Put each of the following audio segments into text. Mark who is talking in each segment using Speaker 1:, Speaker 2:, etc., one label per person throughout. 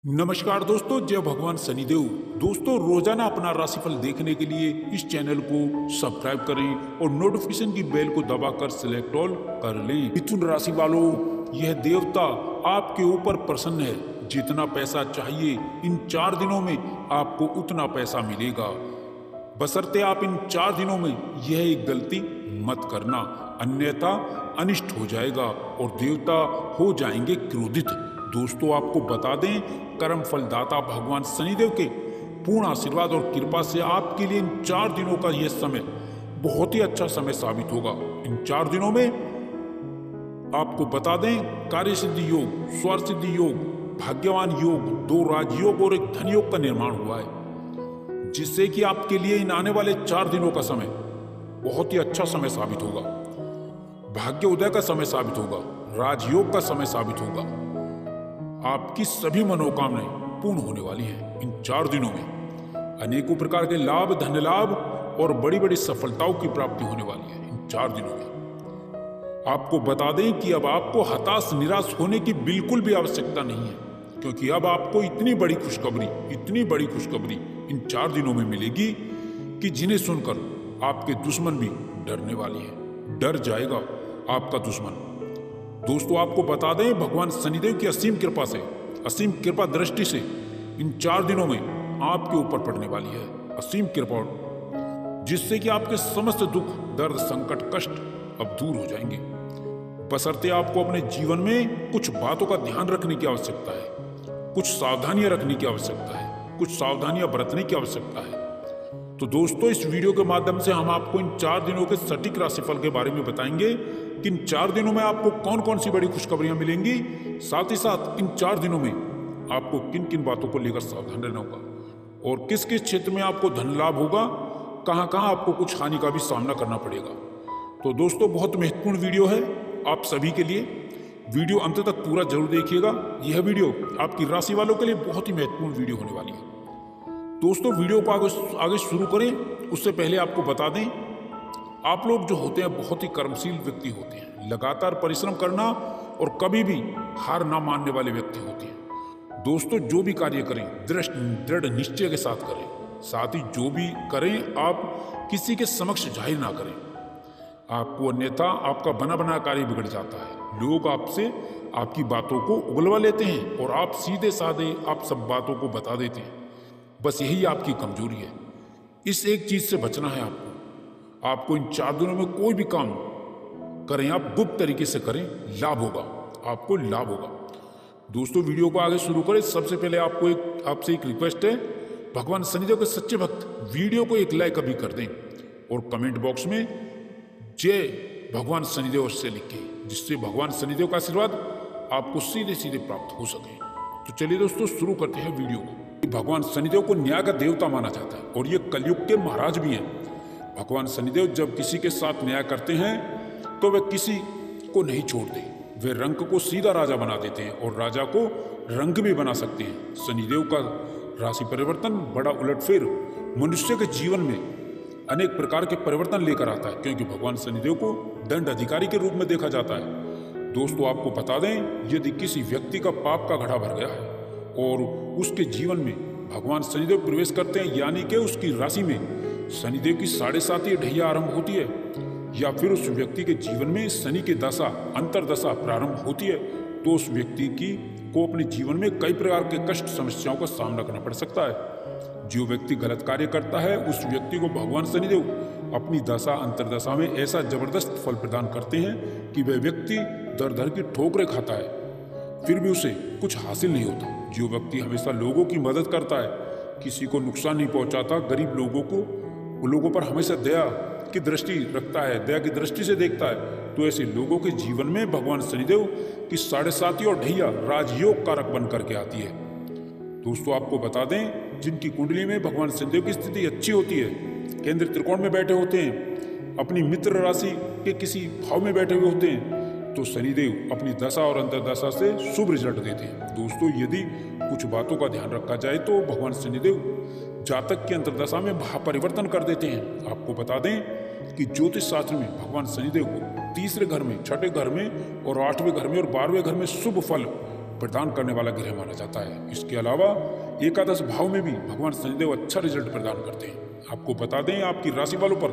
Speaker 1: नमस्कार दोस्तों, जय भगवान शनिदेव। दोस्तों, रोजाना अपना राशिफल देखने के लिए इस चैनल को सब्सक्राइब करें और नोटिफिकेशन की बेल को दबाकर सिलेक्ट ऑल कर लें। मिथुन राशि वालों, यह देवता आपके ऊपर प्रसन्न है। जितना पैसा चाहिए इन 4 दिनों में आपको उतना पैसा मिलेगा, बशर्ते आप इन 4 दिनों में यह एक गलती मत करना, अन्यथा अनिष्ट हो जाएगा और देवता हो जाएंगे क्रोधित। दोस्तों, आपको बता दें, कर्म फलदाता भगवान शनिदेव के पूर्ण आशीर्वाद और कृपा से आपके लिए इन 4 दिनों का यह समय बहुत ही अच्छा समय साबित होगा। इन 4 दिनों में आपको बता दें, कार्य सिद्धि योग, स्वर सिद्धि योग, भाग्यवान योग, 2 राजयोग और 1 धन योग का निर्माण हुआ है, जिससे कि आपके लिए इन आने वाले 4 दिनों का समय बहुत ही अच्छा समय साबित होगा। भाग्य उदय का समय साबित होगा, राजयोग का समय साबित होगा। आपकी सभी मनोकामनाएं पूर्ण होने वाली हैं। इन 4 दिनों में अनेकों प्रकार के लाभ, धन लाभ और बड़ी बड़ी सफलताओं की प्राप्ति होने वाली है। इन 4 दिनों में आपको बता दें कि अब आपको हताश निराश होने की बिल्कुल भी आवश्यकता नहीं है, क्योंकि अब आपको इतनी बड़ी खुशखबरी इन 4 दिनों में मिलेगी कि जिन्हें सुनकर आपके दुश्मन भी डरने वाली है। डर जाएगा आपका दुश्मन। दोस्तों, आपको बता दें, भगवान शनिदेव की असीम कृपा से, असीम कृपा दृष्टि से इन 4 दिनों में आपके ऊपर पड़ने वाली है असीम कृपा, जिससे कि आपके समस्त दुख, दर्द, संकट, कष्ट अब दूर हो जाएंगे। बशर्ते आपको अपने जीवन में कुछ बातों का ध्यान रखने की आवश्यकता है, कुछ सावधानियां रखने की आवश्यकता है, कुछ सावधानियां बरतने की आवश्यकता है। तो दोस्तों, इस वीडियो के माध्यम से हम आपको इन 4 दिनों के सटीक राशिफल के बारे में बताएंगे कि इन 4 दिनों में आपको कौन कौन सी बड़ी खुशखबरियां मिलेंगी, साथ ही साथ इन 4 दिनों में आपको किन किन बातों को लेकर सावधान रहना होगा और किस किस क्षेत्र में आपको धन लाभ होगा, कहां कहां आपको कुछ हानि का भी सामना करना पड़ेगा। तो दोस्तों, बहुत महत्वपूर्ण वीडियो है आप सभी के लिए। वीडियो अंत तक पूरा जरूर देखिएगा। यह वीडियो आपकी राशि वालों के लिए बहुत ही महत्वपूर्ण वीडियो होने वाली है। दोस्तों, वीडियो को आगे शुरू करें उससे पहले आपको बता दें, आप लोग जो होते हैं बहुत ही कर्मशील व्यक्ति होते हैं, लगातार परिश्रम करना और कभी भी हार ना मानने वाले व्यक्ति होते हैं। दोस्तों, जो भी कार्य करें दृढ़ निश्चय के साथ करें, साथ ही जो भी करें आप किसी के समक्ष जाहिर ना करें। आपको अन्यथा आपका बना बना कार्य बिगड़ जाता है। लोग आपसे आपकी बातों को उगलवा लेते हैं और आप सीधे साधे आप सब बातों को बता देते हैं। बस यही आपकी कमजोरी है। इस एक चीज से बचना है आपको इन 4 दिनों में कोई भी काम करें आप गुप्त तरीके से करें, लाभ होगा, आपको लाभ होगा। दोस्तों, वीडियो को आगे शुरू करें सबसे पहले आपसे एक रिक्वेस्ट है, भगवान शनिदेव के सच्चे भक्त वीडियो को एक लाइक अभी कर दें और कमेंट बॉक्स में जय भगवान शनिदेव से लिखें, जिससे भगवान शनिदेव का आशीर्वाद आपको सीधे सीधे प्राप्त हो सके। तो चलिए दोस्तों, शुरू करते हैं वीडियो को। भगवान शनिदेव को न्याय का देवता माना जाता है और ये कलयुग के महाराज भी हैं। भगवान शनिदेव जब किसी के साथ न्याय करते हैं तो वे किसी को नहीं छोड़ते। वे रंक को सीधा राजा बना देते हैं और राजा को रंग भी बना सकते हैं। शनिदेव का राशि परिवर्तन बड़ा उलटफेर मनुष्य के जीवन में अनेक प्रकार के परिवर्तन लेकर आता है, क्योंकि भगवान शनिदेव को दंड अधिकारी के रूप में देखा जाता है। दोस्तों, आपको बता दें, यदि किसी व्यक्ति का पाप का घड़ा भर गया है और उसके जीवन में भगवान शनिदेव प्रवेश करते हैं, यानी कि उसकी राशि में शनिदेव की 7.5 ढैया आरंभ होती है, या फिर उस व्यक्ति के जीवन में शनि की दशा, अंतरदशा प्रारंभ होती है, तो उस व्यक्ति को अपने जीवन में कई प्रकार के कष्ट, समस्याओं का सामना करना पड़ सकता है। जो व्यक्ति गलत कार्य करता है उस व्यक्ति को भगवान शनिदेव अपनी दशा, अंतरदशा में ऐसा जबरदस्त फल प्रदान करते हैं कि वह व्यक्ति दर दर की ठोकरें खाता है, फिर भी उसे कुछ हासिल नहीं होता। जो व्यक्ति हमेशा लोगों की मदद करता है, किसी को नुकसान नहीं पहुंचाता, गरीब लोगों पर हमेशा दया की दृष्टि रखता है, दया की दृष्टि से देखता है, तो ऐसे लोगों के जीवन में भगवान शनिदेव की 7.5 और ढैया राजयोग कारक बन करके आती है। दोस्तों, आपको बता दें, जिनकी कुंडली में भगवान शनिदेव की स्थिति अच्छी होती है, केंद्र त्रिकोण में बैठे होते हैं, अपनी मित्र राशि के किसी भाव में बैठे हुए होते हैं, तो शनिदेव अपनी दशा और अंतरदशा से शुभ रिजल्ट देते हैं। दोस्तों, यदि कुछ बातों का ध्यान रखा जाए तो भगवान शनिदेव जातक की अंतरदशा में महापरिवर्तन कर देते हैं। आपको बता दें कि ज्योतिष शास्त्र में भगवान शनिदेव को 3रे घर में, 6ठे घर में और 8वें घर में और 12वें घर में शुभ फल प्रदान करने वाला ग्रह माना जाता है। इसके अलावा एकादश भाव में भी भगवान शनिदेव अच्छा रिजल्ट प्रदान करते हैं। आपको बता दें, आपकी राशि वालों पर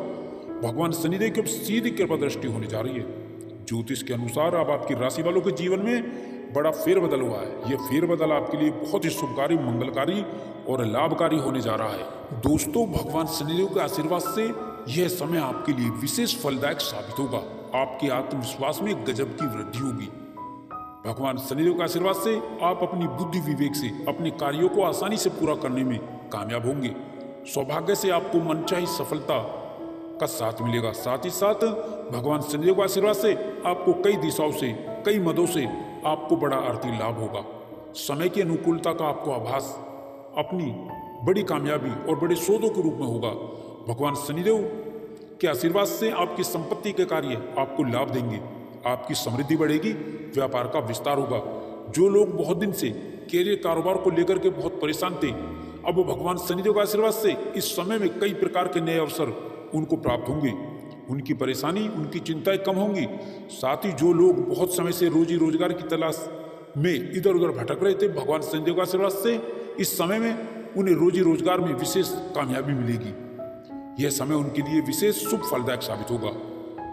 Speaker 1: भगवान शनिदेव की अब सीधी कृपा दृष्टि होने जा रही है। ज्योतिष के अनुसार अब आपकी राशि वालों के जीवन में बड़ा फेरबदल हुआ है। यह फेरबदल आपके लिए बहुत ही शुभकारी, मंगलकारी और लाभकारी होने जा रहा है। दोस्तों, भगवान शनिदेव के आशीर्वाद से यह समय आपके लिए विशेष फलदायक साबित होगा। आपके आत्मविश्वास में गजब की वृद्धि होगी। भगवान शनिदेव के आशीर्वाद से आप अपनी बुद्धि विवेक से अपने कार्यों को आसानी से पूरा करने में कामयाब होंगे। सौभाग्य से आपको मनचाही सफलता का साथ मिलेगा। साथ ही साथ भगवान शनिदेव के आशीर्वाद से आपको कई दिशाओं से, कई मदों से आपको बड़ा आर्थिक लाभ होगा। समय की अनुकूलता का आपको आभास अपनी बड़ी कामयाबी और बड़े सौदों के रूप में होगा। भगवान शनिदेव के आशीर्वाद से आपकी संपत्ति के कार्य आपको लाभ देंगे। आपकी समृद्धि बढ़ेगी, व्यापार का विस्तार होगा। जो लोग बहुत दिन से कैरियर कारोबार को लेकर के बहुत परेशान थे, अब भगवान शनिदेव के आशीर्वाद से इस समय में कई प्रकार के नए अवसर उनको प्राप्त होंगे। उनकी परेशानी, उनकी चिंताएं कम होंगी। साथ ही जो लोग बहुत समय से रोजी रोजगार की तलाश में इधर उधर भटक रहे थे, भगवान शनिदेव के आशीर्वाद से इस समय में उन्हें रोजी रोजगार में विशेष कामयाबी मिलेगी। यह समय उनके लिए विशेष शुभ फलदायक साबित होगा।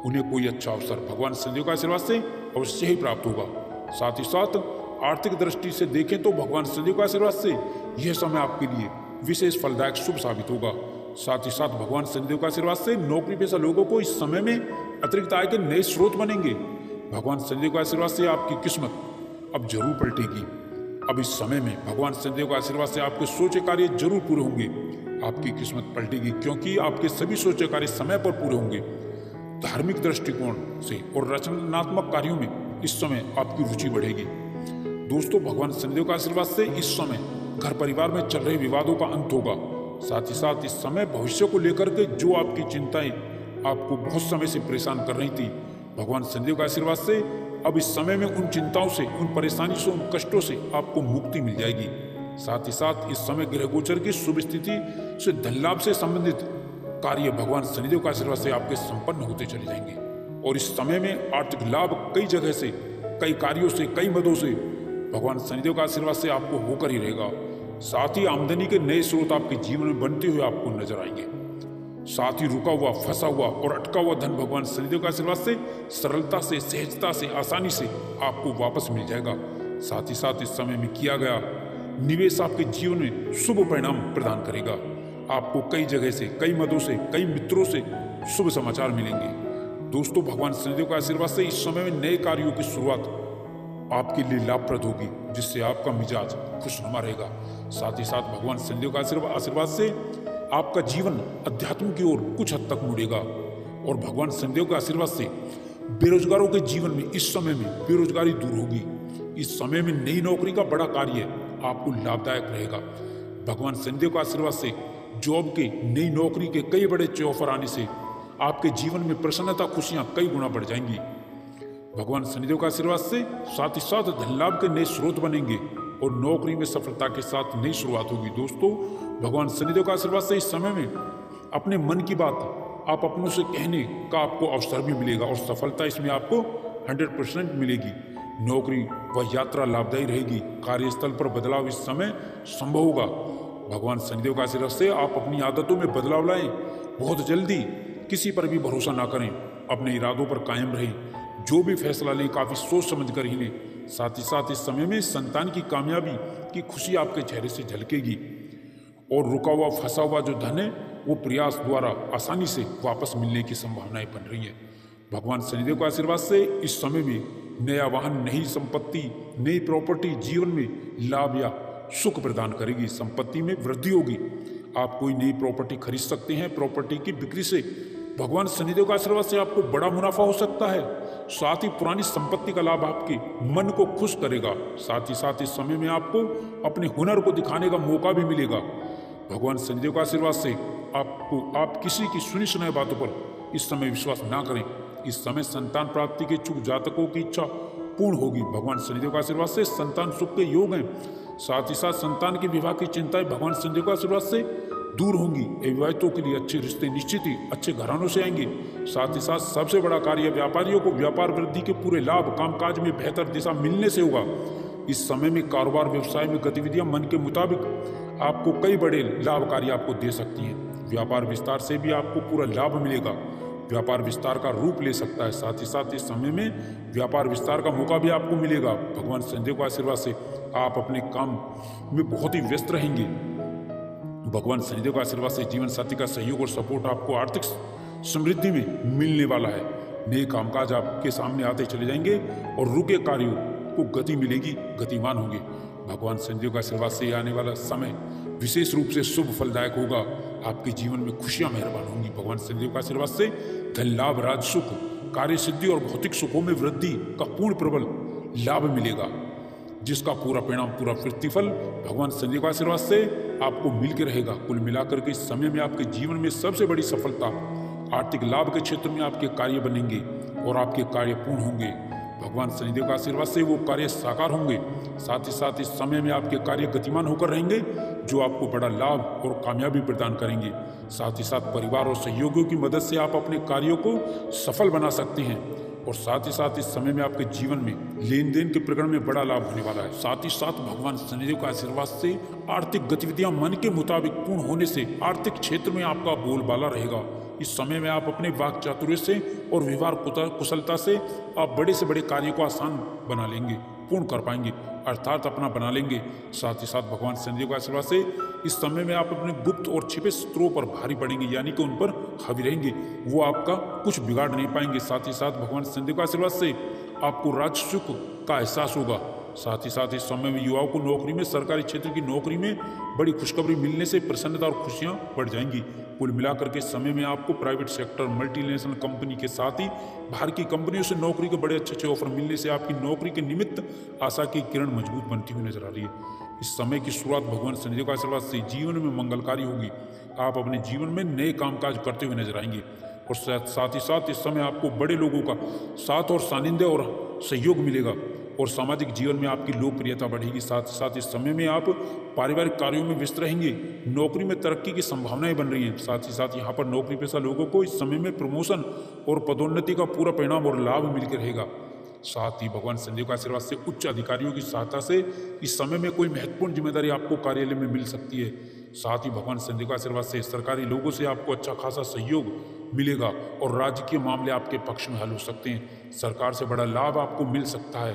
Speaker 1: उन्हें कोई अच्छा अवसर भगवान शनिदेव के आशीर्वाद से अवश्य ही प्राप्त होगा। साथ ही साथ आर्थिक दृष्टि से देखें तो भगवान शनिदेव के आशीर्वाद से यह समय आपके लिए विशेष फलदायक शुभ साबित होगा। साथ ही साथ भगवान शनिदेव के आशीर्वाद से नौकरी पेशा लोगों को इस समय में अतिरिक्त आय के नए स्रोत बनेंगे। भगवान शनिदेव के आशीर्वाद से आपकी किस्मत अब जरूर पलटेगी। अब इस समय में भगवान शनिदेव के आशीर्वाद से आपके सोचे कार्य जरूर पूरे होंगे। आपकी किस्मत पलटेगी क्योंकि आपके सभी सोचे कार्य समय पर पूरे होंगे। धार्मिक दृष्टिकोण से और रचनात्मक कार्यों में इस समय आपकी रुचि बढ़ेगी। दोस्तों, भगवान शनिदेव के आशीर्वाद से इस समय घर परिवार में चल रहे विवादों का अंत होगा। साथ ही साथ इस समय भविष्य को लेकर के जो आपकी चिंताएं आपको बहुत समय से परेशान कर रही थी, भगवान शनिदेव के आशीर्वाद से अब इस समय में उन चिंताओं से, उन परेशानी से, उन कष्टों से आपको मुक्ति मिल जाएगी। साथ ही साथ इस समय ग्रह गोचर की शुभ स्थिति से धन लाभ से संबंधित कार्य भगवान शनिदेव के आशीर्वाद से आपके संपन्न होते चले जाएंगे। और इस समय में आर्थिक लाभ कई जगह से, कई कार्यों से, कई मदों से भगवान शनिदेव के आशीर्वाद से आपको होकर ही रहेगा। साथ ही आमदनी के नए स्रोत आपके जीवन में बनते हुए आपको नजर आएंगे। साथ ही रुका हुआ, फंसा हुआ और अटका हुआ धन भगवान शनिदेव के आशीर्वाद से सरलता से, सहजता से, आसानी से आपको वापस मिल जाएगा। साथ ही साथ इस समय में किया गया निवेश आपके जीवन में शुभ परिणाम प्रदान करेगा। आपको कई जगह से, कई मदों से, कई मित्रों से शुभ समाचार मिलेंगे। दोस्तों, भगवान शनिदेव के आशीर्वाद से इस समय में नए कार्यों की शुरुआत आपके लिए लाभप्रद होगी, जिससे आपका मिजाज खुशनुमा रहेगा। साथ ही साथ भगवान शनिदेव का आशीर्वाद से आपका जीवन अध्यात्म की ओर कुछ हद तक मुड़ेगा। और भगवान शनिदेव के आशीर्वाद से बेरोजगारों के जीवन में इस समय में बेरोजगारी दूर होगी। इस समय में नई नौकरी का बड़ा कार्य आपको लाभदायक रहेगा। भगवान शनिदेव का आशीर्वाद से जॉब के, नई नौकरी के कई बड़े अच्छे ऑफर आने से आपके जीवन में प्रसन्नता, खुशियां कई गुना बढ़ जाएंगी। भगवान शनिदेव का आशीर्वाद से साथ ही साथ धन लाभ के नए स्रोत बनेंगे और नौकरी में सफलता के साथ नई शुरुआत होगी। दोस्तों, भगवान शनिदेव का आशीर्वाद से इस समय में अपने मन की बात आप अपनों से कहने का आपको अवसर भी मिलेगा और सफलता इसमें आपको 100% मिलेगी। नौकरी व यात्रा लाभदायी रहेगी। कार्यस्थल पर बदलाव इस समय संभव होगा। भगवान शनिदेव का आशीर्वाद से आप अपनी आदतों में बदलाव लाएं। बहुत जल्दी किसी पर भी भरोसा ना करें, अपने इरादों पर कायम रहें। जो भी फैसला लें काफी सोच समझ कर ही लें। साथ ही साथ इस समय में संतान की कामयाबी की खुशी आपके चेहरे से झलकेगी और रुका हुआ, फंसा हुआ जो धन है वो प्रयास द्वारा आसानी से वापस मिलने की संभावनाएं बन रही है। भगवान शनिदेव के आशीर्वाद से इस समय में नया वाहन, नई संपत्ति, नई प्रॉपर्टी जीवन में लाभ या सुख प्रदान करेगी। संपत्ति में वृद्धि होगी। आप कोई नई प्रॉपर्टी खरीद सकते हैं। प्रॉपर्टी की बिक्री से भगवान शनिदेव का आशीर्वाद से आपको बड़ा मुनाफा हो सकता है। साथ ही पुरानी संपत्ति का लाभ आपके मन को खुश करेगा। साथ ही साथ इस समय में आपको अपने हुनर को दिखाने का मौका भी मिलेगा। भगवान शनिदेव का आशीर्वाद से आप किसी की सुनी सुनाई बातों पर इस समय विश्वास ना करें। इस समय संतान प्राप्ति के इच्छुक जातकों की इच्छा पूर्ण होगी। भगवान शनिदेव का आशीर्वाद से संतान सुख के योग हैं। साथ ही साथ संतान के विवाह की चिंताएं भगवान शनिदेव का आशीर्वाद से दूर होंगी। विवाहितों के लिए अच्छे रिश्ते निश्चित ही अच्छे घरानों से आएंगे। साथ ही साथ सबसे बड़ा कार्य व्यापारियों को व्यापार वृद्धि के पूरे लाभ, कामकाज में बेहतर दिशा मिलने से होगा। इस समय में कारोबार व्यवसाय में गतिविधियां मन के मुताबिक आपको कई बड़े लाभकारी आपको दे सकती हैं। व्यापार विस्तार से भी आपको पूरा लाभ मिलेगा। व्यापार विस्तार का रूप ले सकता है। साथ ही साथ इस समय में व्यापार विस्तार का मौका भी आपको मिलेगा। भगवान शनिदेव के आशीर्वाद से आप अपने काम में बहुत ही व्यस्त रहेंगे। भगवान शनिदेव के आशीर्वाद से जीवन साथी का सहयोग और सपोर्ट आपको आर्थिक समृद्धि में मिलने वाला है। नए कामकाज आपके सामने आते चले जाएंगे और रुके कार्यों को गति मिलेगी, गतिमान होंगे। भगवान शनिदेव के आशीर्वाद से आने वाला समय विशेष रूप से शुभ फलदायक होगा। आपके जीवन में खुशियां मेहरबान होंगी। भगवान शनिदेव के आशीर्वाद से धन लाभ, राज सुख, कार्य सिद्धि और भौतिक सुखों में वृद्धि का पूर्ण प्रबल लाभ मिलेगा, जिसका पूरा परिणाम, पूरा प्रतिफल भगवान शनिदेव के आशीर्वाद से आपको मिलकर रहेगा। कुल मिलाकर के इस समय में आपके जीवन में सबसे बड़ी सफलता आर्थिक लाभ के क्षेत्र में आपके कार्य बनेंगे और आपके कार्य पूर्ण होंगे। भगवान शनिदेव का आशीर्वाद से वो कार्य साकार होंगे। साथ ही साथ इस समय में आपके कार्य गतिमान होकर रहेंगे, जो आपको बड़ा लाभ और कामयाबी प्रदान करेंगे। साथ ही साथ परिवार और सहयोगियों की मदद से आप अपने कार्यों को सफल बना सकते हैं। और साथ ही साथ इस समय में आपके जीवन में लेन देन के प्रकरण में बड़ा लाभ होने वाला है। साथ ही साथ भगवान शनिदेव का आशीर्वाद से आर्थिक गतिविधियां मन के मुताबिक पूर्ण होने से आर्थिक क्षेत्र में आपका बोलबाला रहेगा। इस समय में आप अपने वाक चातुर्य से और व्यवहार कुशलता से आप बड़े से बड़े कार्यों को आसान बना लेंगे, पूर्ण कर पाएंगे, अर्थात अपना बना लेंगे। साथ ही साथ भगवान शनिदेव के आशीर्वाद से इस समय में आप अपने गुप्त और छिपे शत्रुओं पर भारी पड़ेंगे, यानी कि उन पर हावी रहेंगे, वो आपका कुछ बिगाड़ नहीं पाएंगे। साथ ही साथ भगवान शनिदेव के आशीर्वाद से आपको राज सुख का एहसास होगा। साथ ही साथ इस समय में युवाओं को नौकरी में, सरकारी क्षेत्र की नौकरी में बड़ी खुशखबरी मिलने से प्रसन्नता और खुशियां बढ़ जाएंगी। कुल मिलाकर के समय में आपको प्राइवेट सेक्टर, मल्टीनेशनल कंपनी के साथ ही बाहर की कंपनियों से नौकरी के बड़े अच्छे ऑफर मिलने से आपकी नौकरी के निमित्त आशा की किरण मजबूत बनती हुई नजर आ रही है। इस समय की शुरुआत भगवान शनिदेव का आशीर्वाद से जीवन में मंगलकारी होगी। आप अपने जीवन में नए कामकाज करते हुए नजर आएंगे और साथ ही साथ इस समय आपको बड़े लोगों का साथ और सानिध्य और सहयोग मिलेगा और सामाजिक जीवन में आपकी लोकप्रियता बढ़ेगी। साथ ही साथ इस समय में आप पारिवारिक कार्यों में व्यस्त रहेंगे। नौकरी में तरक्की की संभावनाएं बन रही हैं। साथ ही साथ यहाँ पर नौकरी पेशा लोगों को इस समय में प्रमोशन और पदोन्नति का पूरा परिणाम और लाभ मिलकर रहेगा। साथ ही भगवान शनिदेव का आशीर्वाद से उच्च अधिकारियों की सहायता से इस समय में कोई महत्वपूर्ण जिम्मेदारी आपको कार्यालय में मिल सकती है। साथ ही भगवान शनिदेव का आशीर्वाद से सरकारी लोगों से आपको अच्छा खासा सहयोग मिलेगा और राजकीय मामले आपके पक्ष में हल हो सकते हैं। सरकार से बड़ा लाभ आपको मिल सकता है।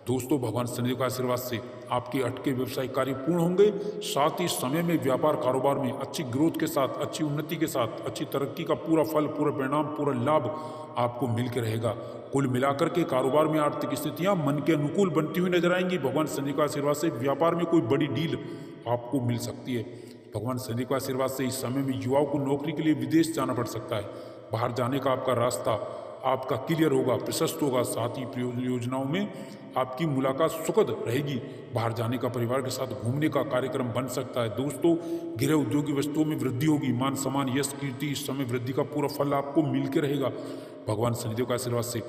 Speaker 1: दोस्तों, भगवान शनिदेव का आशीर्वाद से आपके अटके व्यवसायिक कार्य पूर्ण होंगे। साथ ही समय में व्यापार कारोबार में अच्छी ग्रोथ के साथ, अच्छी उन्नति के साथ, अच्छी तरक्की का पूरा फल, पूरा परिणाम, पूरा लाभ आपको मिलकर रहेगा। कुल मिलाकर के कारोबार में आर्थिक स्थितियां मन के अनुकूल बनती हुई नजर आएंगी। भगवान शनिदेव का आशीर्वाद से व्यापार में कोई बड़ी डील आपको मिल सकती है। भगवान शनिदेव का आशीर्वाद से इस समय में युवाओं को नौकरी के लिए विदेश जाना पड़ सकता है। बाहर जाने का आपका रास्ता आपका क्लियर होगा, प्रशस्त होगा। साथ ही योजनाओं में आपकी मुलाकात सुखद रहेगी। बाहर जाने का, परिवार के साथ घूमने का कार्यक्रम बन सकता है। दोस्तों, गृह उद्योगी वस्तुओं में वृद्धि होगी। मान सम्मान, यश, कीर्ति, इस समय वृद्धि का पूरा फल आपको मिलकर रहेगा। भगवान शनिदेव का आशीर्वाद से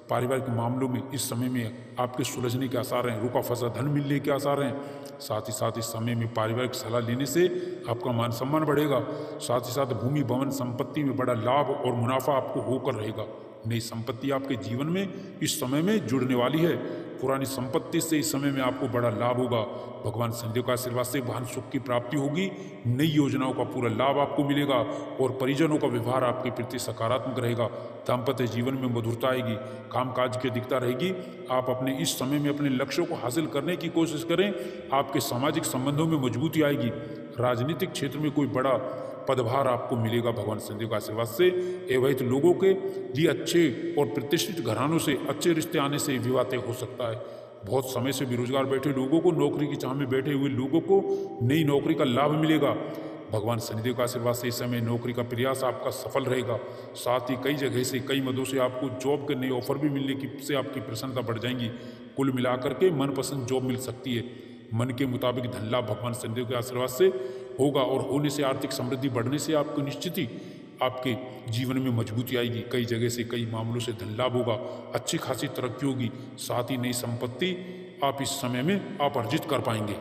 Speaker 1: पारिवारिक मामलों में इस समय में आपके सुलझने के आसार हैं, रुका फंसा धन मिलने के आसार हैं। साथ ही साथ इस समय में पारिवारिक सलाह लेने से आपका मान सम्मान बढ़ेगा। साथ ही साथ भूमि, भवन, संपत्ति में बड़ा लाभ और मुनाफा आपको होकर रहेगा। नई संपत्ति आपके जीवन में इस समय में जुड़ने वाली है। पुरानी संपत्ति से इस समय में आपको बड़ा लाभ होगा। भगवान शनिदेव का आशीर्वाद से वाहन सुख की प्राप्ति होगी। नई योजनाओं का पूरा लाभ आपको मिलेगा और परिजनों का व्यवहार आपके प्रति सकारात्मक रहेगा। दाम्पत्य जीवन में मधुरता आएगी, कामकाज की अधिकता रहेगी। आप अपने इस समय में अपने लक्ष्यों को हासिल करने की कोशिश करें। आपके सामाजिक संबंधों में मजबूती आएगी। राजनीतिक क्षेत्र में कोई बड़ा पदभार आपको मिलेगा भगवान शनिदेव के आशीर्वाद से। अवैध लोगों के लिए अच्छे और प्रतिष्ठित घरानों से अच्छे रिश्ते आने से विवाह तय हो सकता है। बहुत समय से बेरोजगार बैठे लोगों को, नौकरी की चाह में बैठे हुए लोगों को नई नौकरी का लाभ मिलेगा। भगवान शनिदेव का आशीर्वाद से इस समय नौकरी का प्रयास आपका सफल रहेगा। साथ ही कई जगह से, कई मदों से आपको जॉब के नए ऑफर भी मिलने की से आपकी प्रसन्नता बढ़ जाएंगी। कुल मिलाकर के मनपसंद जॉब मिल सकती है। मन के मुताबिक धन लाभ भगवान शनिदेव के आशीर्वाद से होगा और होने से आर्थिक समृद्धि बढ़ने से आपको निश्चित ही आपके जीवन में मजबूती आएगी। कई जगह से, कई मामलों से धन लाभ होगा, अच्छी खासी तरक्की होगी। साथ ही नई संपत्ति आप इस समय में आप अर्जित कर पाएंगे।